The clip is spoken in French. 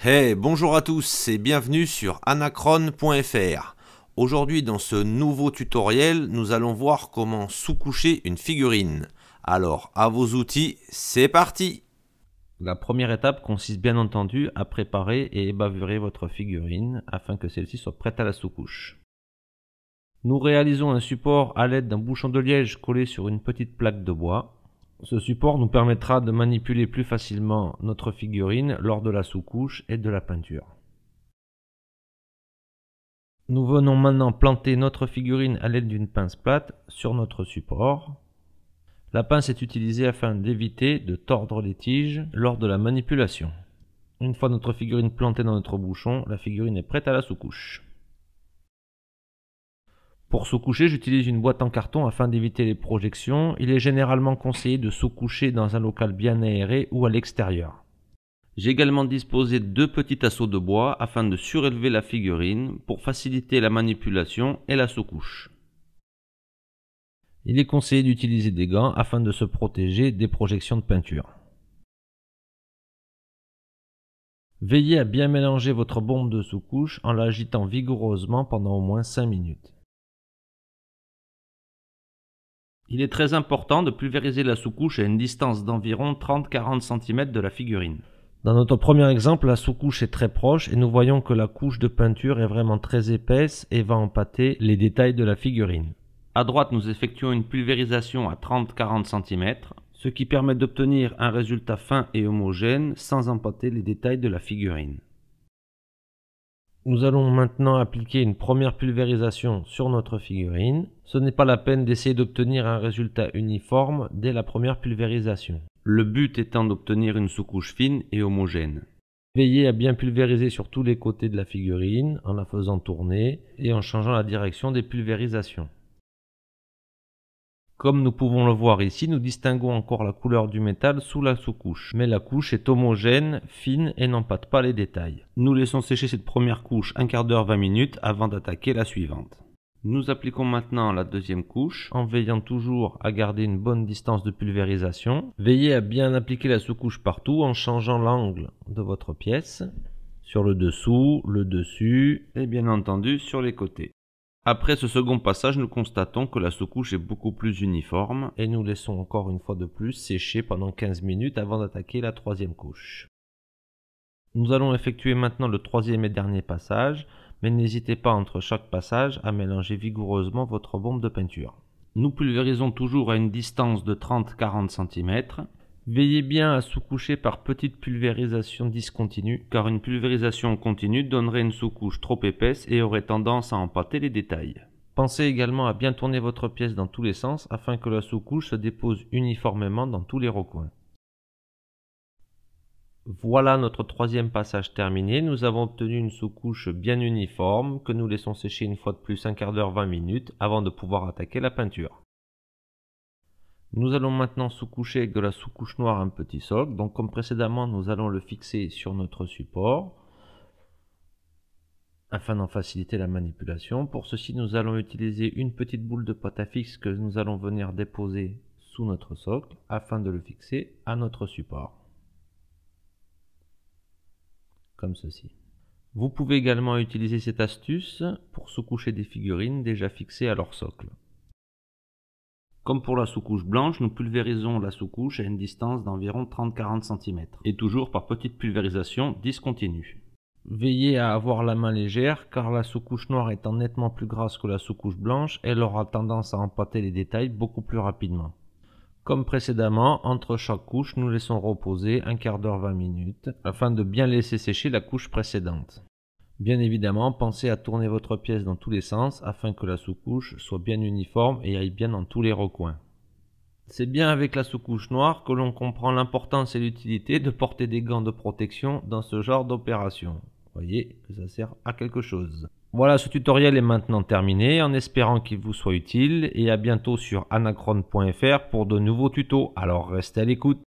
Hey, bonjour à tous et bienvenue sur anachron.fr. Aujourd'hui dans ce nouveau tutoriel, nous allons voir comment sous-coucher une figurine. Alors, à vos outils, c'est parti! La première étape consiste bien entendu à préparer et ébavurer votre figurine afin que celle-ci soit prête à la sous-couche. Nous réalisons un support à l'aide d'un bouchon de liège collé sur une petite plaque de bois. Ce support nous permettra de manipuler plus facilement notre figurine lors de la sous-couche et de la peinture. Nous venons maintenant planter notre figurine à l'aide d'une pince plate sur notre support. La pince est utilisée afin d'éviter de tordre les tiges lors de la manipulation. Une fois notre figurine plantée dans notre bouchon, la figurine est prête à la sous-couche. Pour sous-coucher, j'utilise une boîte en carton afin d'éviter les projections. Il est généralement conseillé de sous-coucher dans un local bien aéré ou à l'extérieur. J'ai également disposé de deux petits asseaux de bois afin de surélever la figurine pour faciliter la manipulation et la sous-couche. Il est conseillé d'utiliser des gants afin de se protéger des projections de peinture. Veillez à bien mélanger votre bombe de sous-couche en l'agitant vigoureusement pendant au moins 5 minutes. Il est très important de pulvériser la sous-couche à une distance d'environ 30-40 cm de la figurine. Dans notre premier exemple, la sous-couche est très proche et nous voyons que la couche de peinture est vraiment très épaisse et va empâter les détails de la figurine. À droite, nous effectuons une pulvérisation à 30-40 cm, ce qui permet d'obtenir un résultat fin et homogène sans empâter les détails de la figurine. Nous allons maintenant appliquer une première pulvérisation sur notre figurine. Ce n'est pas la peine d'essayer d'obtenir un résultat uniforme dès la première pulvérisation. Le but étant d'obtenir une sous-couche fine et homogène. Veillez à bien pulvériser sur tous les côtés de la figurine en la faisant tourner et en changeant la direction des pulvérisations. Comme nous pouvons le voir ici, nous distinguons encore la couleur du métal sous la sous-couche, mais la couche est homogène, fine et n'empâte pas les détails. Nous laissons sécher cette première couche un quart d'heure 20 minutes avant d'attaquer la suivante. Nous appliquons maintenant la deuxième couche en veillant toujours à garder une bonne distance de pulvérisation. Veillez à bien appliquer la sous-couche partout en changeant l'angle de votre pièce, sur le dessous, le dessus et bien entendu sur les côtés. Après ce second passage, nous constatons que la sous-couche est beaucoup plus uniforme et nous laissons encore une fois de plus sécher pendant 15 minutes avant d'attaquer la troisième couche. Nous allons effectuer maintenant le troisième et dernier passage, mais n'hésitez pas entre chaque passage à mélanger vigoureusement votre bombe de peinture. Nous pulvérisons toujours à une distance de 30-40 cm. Veillez bien à sous-coucher par petites pulvérisations discontinues, car une pulvérisation continue donnerait une sous-couche trop épaisse et aurait tendance à empâter les détails. Pensez également à bien tourner votre pièce dans tous les sens afin que la sous-couche se dépose uniformément dans tous les recoins. Voilà notre troisième passage terminé. Nous avons obtenu une sous-couche bien uniforme que nous laissons sécher une fois de plus un quart d'heure 20 minutes avant de pouvoir attaquer la peinture. Nous allons maintenant sous-coucher avec de la sous-couche noire un petit socle. Donc comme précédemment, nous allons le fixer sur notre support afin d'en faciliter la manipulation. Pour ceci, nous allons utiliser une petite boule de pâte à fixe que nous allons venir déposer sous notre socle afin de le fixer à notre support. Comme ceci. Vous pouvez également utiliser cette astuce pour sous-coucher des figurines déjà fixées à leur socle. Comme pour la sous-couche blanche, nous pulvérisons la sous-couche à une distance d'environ 30-40 cm, et toujours par petite pulvérisation discontinue. Veillez à avoir la main légère, car la sous-couche noire étant nettement plus grasse que la sous-couche blanche, elle aura tendance à empâter les détails beaucoup plus rapidement. Comme précédemment, entre chaque couche, nous laissons reposer un quart d'heure 20 minutes, afin de bien laisser sécher la couche précédente. Bien évidemment, pensez à tourner votre pièce dans tous les sens afin que la sous-couche soit bien uniforme et aille bien dans tous les recoins. C'est bien avec la sous-couche noire que l'on comprend l'importance et l'utilité de porter des gants de protection dans ce genre d'opération. Voyez que ça sert à quelque chose. Voilà, ce tutoriel est maintenant terminé en espérant qu'il vous soit utile et à bientôt sur anachron.fr pour de nouveaux tutos. Alors restez à l'écoute.